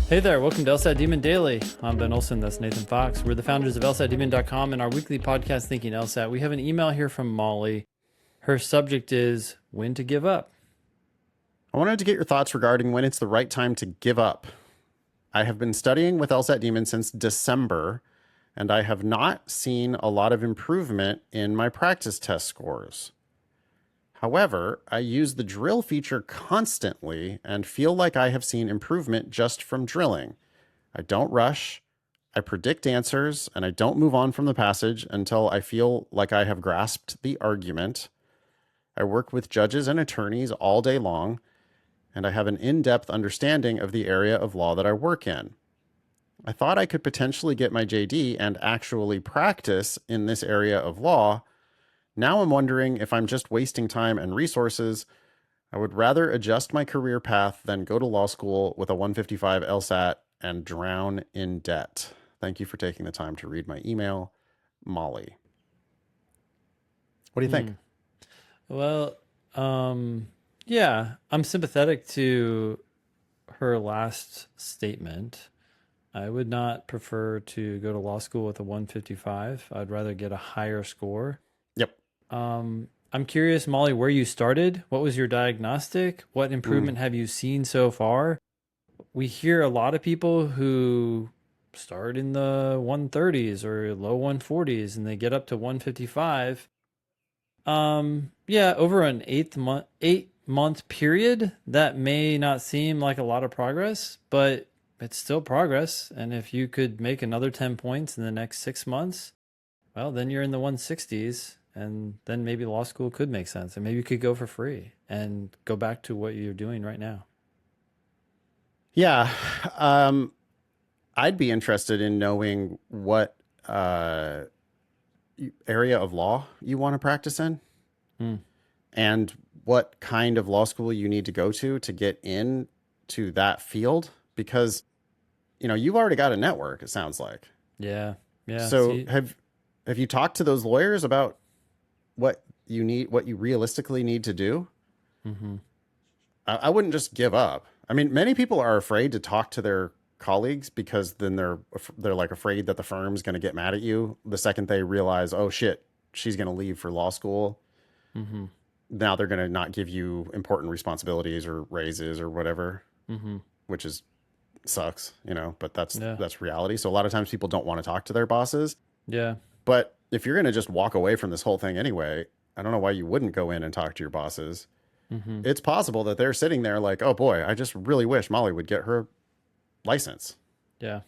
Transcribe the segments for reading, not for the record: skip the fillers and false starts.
Hey there, welcome to LSAT Demon Daily. I'm Ben Olson, that's Nathan Fox. We're the founders of LSATdemon.com and our weekly podcast, Thinking LSAT. We have an email here from Molly. Her subject is when to give up. I wanted to get your thoughts regarding when it's the right time to give up. I have been studying with LSAT Demon since December, and I have not seen a lot of improvement in my practice test scores. However, I use the drill feature constantly and feel like I have seen improvement just from drilling. I don't rush, I predict answers, and I don't move on from the passage until I feel like I have grasped the argument. I work with judges and attorneys all day long, and I have an in-depth understanding of the area of law that I work in. I thought I could potentially get my JD and actually practice in this area of law. Now I'm wondering if I'm just wasting time and resources. I would rather adjust my career path than go to law school with a 155 LSAT and drown in debt. Thank you for taking the time to read my email, Molly. What do you think? Well, yeah, I'm sympathetic to her last statement. I would not prefer to go to law school with a 155. I'd rather get a higher score. Yep. I'm curious, Molly, where you started. What was your diagnostic? What improvement have you seen so far? We hear a lot of people who start in the 130s or low 140s and they get up to 155. Yeah, over an 8-month period, that may not seem like a lot of progress, but it's still progress. And if you could make another 10 points in the next 6 months, well, then you're in the 160s. And then maybe law school could make sense. And maybe you could go for free and go back to what you're doing right now. Yeah. I'd be interested in knowing what area of law you want to practice in and what kind of law school you need to go to get into that field, because, you know, you've already got a network, it sounds like. Yeah. Yeah. So have you talked to those lawyers about what you need, what you realistically need to do? I wouldn't just give up. I mean, many people are afraid to talk to their colleagues because then they're like afraid that the firm's going to get mad at you the second they realize, oh shit, she's going to leave for law school. Now they're going to not give you important responsibilities or raises or whatever, which is sucks, you know, but that's reality. So a lot of times people don't want to talk to their bosses. Yeah. But if you're going to just walk away from this whole thing anyway, I don't know why you wouldn't go in and talk to your bosses. It's possible that they're sitting there like, oh boy, I just really wish Molly would get her license. Yeah.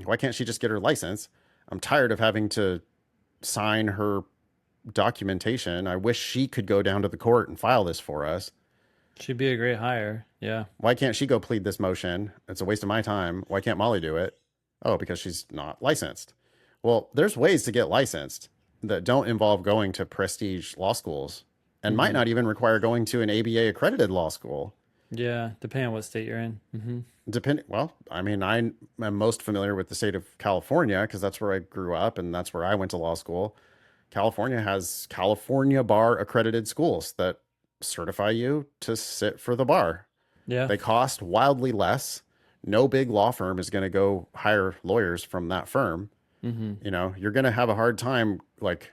Why can't she just get her license? I'm tired of having to sign her documentation. I wish she could go down to the court and file this for us. She'd be a great hire. Yeah. Why can't she go plead this motion? It's a waste of my time. Why can't Molly do it? Oh, because she's not licensed. Well, there's ways to get licensed that don't involve going to prestige law schools and might not even require going to an ABA accredited law school. Yeah. Depending on what state you're in. Well, I mean, I am most familiar with the state of California because that's where I grew up and that's where I went to law school. California has California bar accredited schools that certify you to sit for the bar. Yeah. They cost wildly less. No big law firm is going to go hire lawyers from that firm. You know, you're going to have a hard time like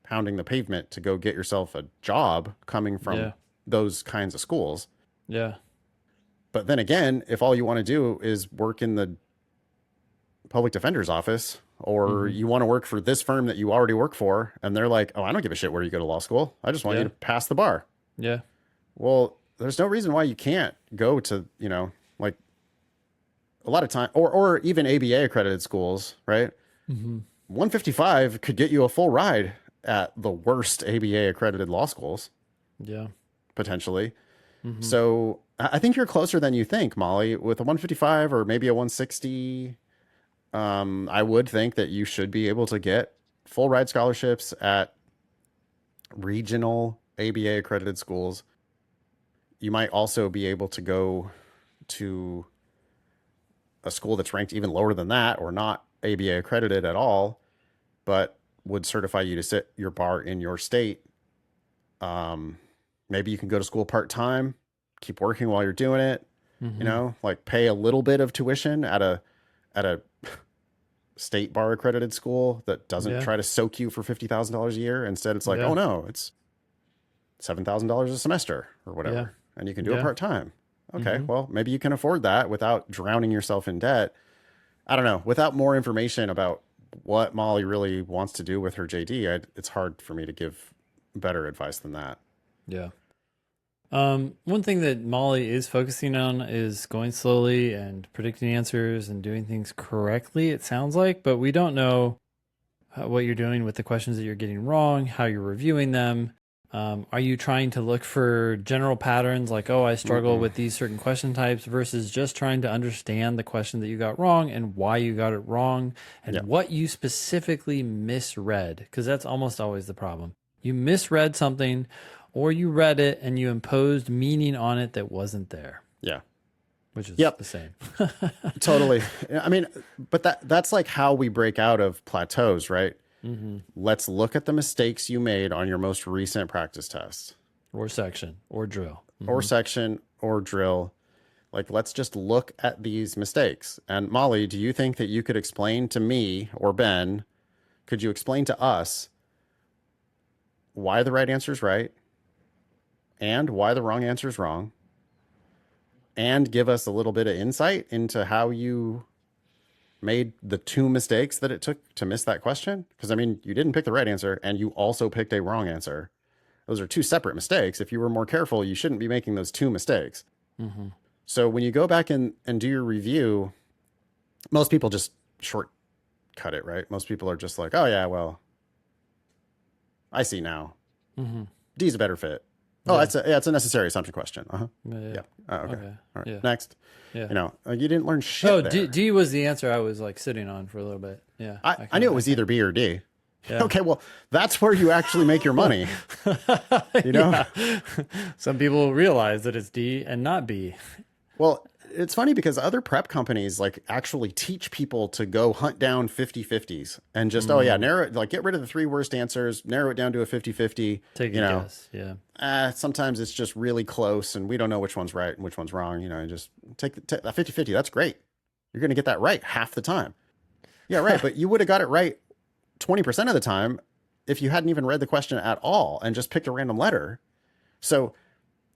pounding the pavement to go get yourself a job coming from those kinds of schools. Yeah. But then again, if all you want to do is work in the public defender's office, or you want to work for this firm that you already work for, and they're like, oh, I don't give a shit where you go to law school. I just want you to pass the bar. Yeah. Well, there's no reason why you can't go to, you know, like a lot of time, or even ABA accredited schools, right? 155 could get you a full ride at the worst ABA accredited law schools. Yeah. Potentially. So I think you're closer than you think, Molly, with a 155 or maybe a 160. I would think that you should be able to get full ride scholarships at regional ABA accredited schools. You might also be able to go to a school that's ranked even lower than that or not ABA accredited at all, but would certify you to sit your bar in your state. Maybe you can go to school part-time, keep working while you're doing it. like pay a little bit of tuition at a state bar accredited school that doesn't Yeah. try to soak you for $50,000 a year. Instead, it's like, oh Yeah. no, it's $7,000 a semester or Yeah. whatever, and you can do it Yeah. part time. Okay, Hmm. well, maybe you can afford that without drowning yourself in debt. I don't know. Without more information about what Molly really wants to do with her JD, it's hard for me to give better advice than that. Yeah. One thing that Molly is focusing on is going slowly and predicting answers and doing things correctly, it sounds like, but we don't know what you're doing with the questions that you're getting wrong, how you're reviewing them. Are you trying to look for general patterns like, oh, I struggle with these certain question types versus just trying to understand the question that you got wrong and why you got it wrong and Yeah. what you specifically misread? Because that's almost always the problem. You misread something or you read it and you imposed meaning on it that wasn't there, Yeah. which is Yep. the same. Totally. I mean, but that's like how we break out of plateaus, right? Hmm. Let's look at the mistakes you made on your most recent practice test Or section or drill. or section or drill. Like, let's just look at these mistakes. And Molly, do you think that you could explain to me or Ben, could you explain to us why the right answer is right and why the wrong answer is wrong? And give us a little bit of insight into how you made the two mistakes that it took to miss that question? Because, I mean, you didn't pick the right answer and you also picked a wrong answer. Those are two separate mistakes. If you were more careful, you shouldn't be making those two mistakes. Hmm. So when you go back and do your review, most people just shortcut it, right? Most people are just like, oh, yeah, well, I see now. Hmm. D's a better fit. Oh, Yeah. it's a necessary assumption question. Uh-huh. Yeah. Yeah. Oh, okay. Okay. All right. Yeah. Next. Yeah. You didn't learn shit Oh, there. D was the answer I was like sitting on for a little bit. Yeah. I knew it was either B or D. Yeah. Okay, well, that's where you actually make your money. You know? Yeah. Some people realize that it's D and not B. Well, it's funny because other prep companies like actually teach people to go hunt down 50/50s and just, oh yeah, narrow it, like get rid of the three worst answers, narrow it down to a 50/50. Take a You know, guess. Yeah. sometimes it's just really close and we don't know which one's right and which one's wrong. You know, and just take a 50/50. That's great. You're going to get that right half the time. Yeah, right. But you would have got it right 20% of the time if you hadn't even read the question at all and just picked a random letter. So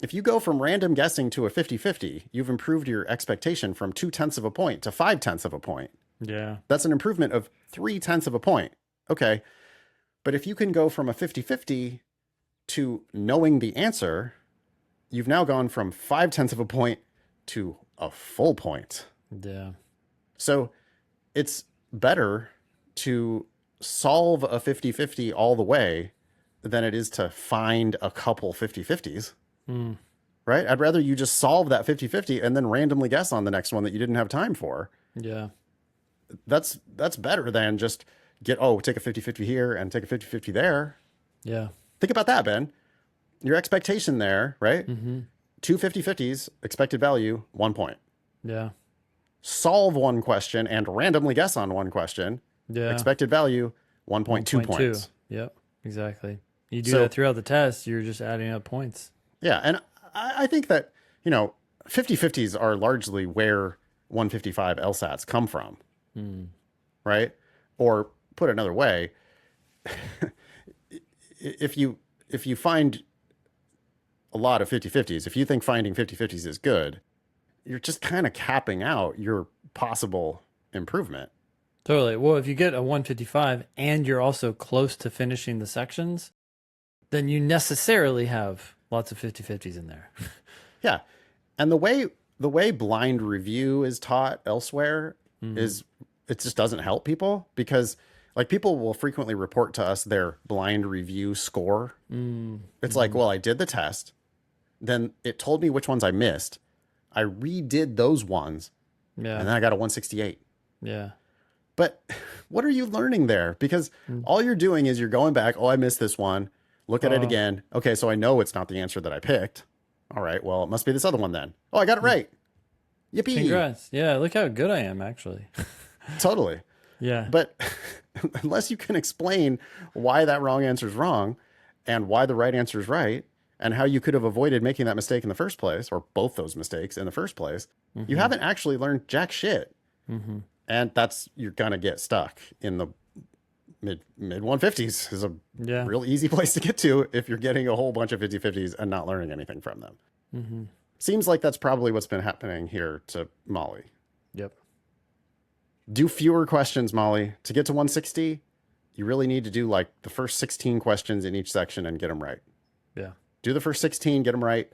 if you go from random guessing to a 50/50, you've improved your expectation from 0.2 of a point to 0.5 of a point. Yeah. That's an improvement of 0.3 of a point. Okay. But if you can go from a 50/50 to knowing the answer, you've now gone from 0.5 of a point to a full point. Yeah. So it's better to solve a 50/50 all the way than it is to find a couple 50/50s. Mm. Right? I'd rather you just solve that 50/50 and then randomly guess on the next one that you didn't have time for. Yeah. That's better than just take a 50/50 here and take a 50/50 there. Yeah. Think about that, Ben. Your expectation there, right? Mm-hmm. Two 50/50s, expected value, 1 point. Yeah. Solve one question and randomly guess on one question, Yeah. expected value, 1.2 points. Yep. Exactly. You do So- that throughout the test, you're just adding up points. Yeah, and I think that, 50/50s are largely where 155 LSATs come from, right? Or put another way, if you find a lot of 50/50s, if you think finding 50/50s is good, you're just kind of capping out your possible improvement. Totally. Well, if you get a 155 and you're also close to finishing the sections, then you necessarily have lots of 50/50s in there. Yeah. And the way blind review is taught elsewhere is it just doesn't help people because like people will frequently report to us their blind review score. It's like, well, I did the test, then it told me which ones I missed. I redid those ones, Yeah. and then I got a 168. Yeah. But what are you learning there? Because all you're doing is you're going back, oh, I missed this one. Look at it again. Okay, so I know it's not the answer that I picked. All right, well, it must be this other one then. Oh, I got it right. Yippee. Congrats. Yeah. Look how good I am, actually. Totally. Yeah. But unless you can explain why that wrong answer is wrong and why the right answer is right, and how you could have avoided making that mistake in the first place, or both those mistakes in the first place, you haven't actually learned jack shit. And you're going to get stuck in the mid 150s is a real easy place to get to if you're getting a whole bunch of 50/50s and not learning anything from them. Seems like that's probably what's been happening here to Molly. Yep. Do fewer questions, Molly. To get to 160, you really need to do like the first 16 questions in each section and get them right. Yeah. Do the first 16, get them right,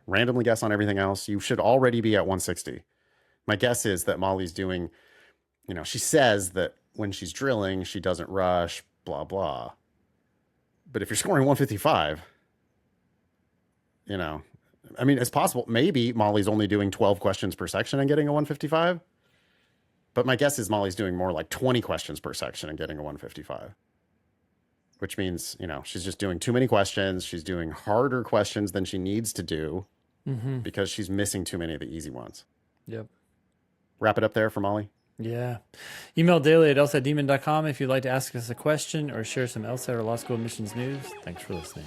randomly guess on everything else. You should already be at 160. My guess is that Molly's doing, she says that when she's drilling, she doesn't rush, blah, blah. But if you're scoring 155, it's possible. Maybe Molly's only doing 12 questions per section and getting a 155. But my guess is Molly's doing more like 20 questions per section and getting a 155. Which means, she's just doing too many questions. She's doing harder questions than she needs to do because she's missing too many of the easy ones. Yep. Wrap it up there for Molly. Yeah. Email daily@lsatdemon.com if you'd like to ask us a question or share some LSAT or law school admissions news. Thanks for listening.